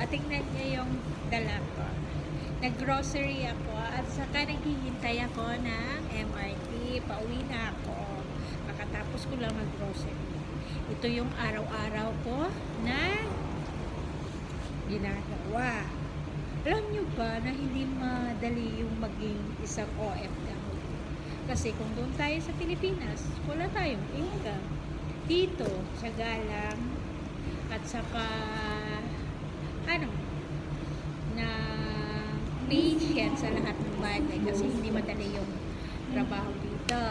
tingnan niyo yung dala ko. Nag-grocery ako at saka naghihintay ako ng MRT. Pauwi na ako. Kakatapos ko lang mag-grocery. Ito yung araw-araw ko na ginagawa. Alam nyo ba na hindi madali yung maging isang OFW? Kasi kung doon tayo sa Pilipinas, wala tayong income. Dito, sa galang, at saka, na patient sa lahat ng bagay. Kasi hindi madali yung trabaho dito.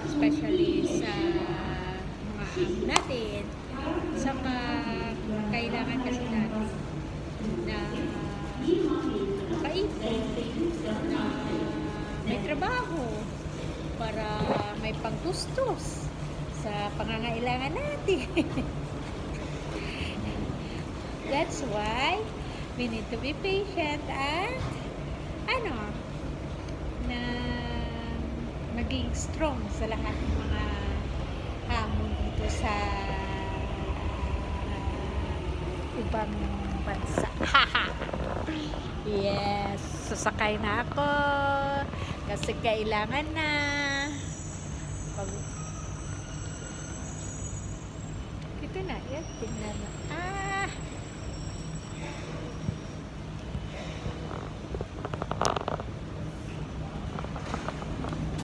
Especially sa mga amo natin. Saka, kailangan kasi natin na kaipon, na may trabaho para may pangtustos sa pangangailangan natin. That's why we need to be patient at na maging strong sa lahat ng mga hamon dito sa ibang bansa. Yes, sasakay na ako kasi kailangan na ito na, yan, tingnan mo.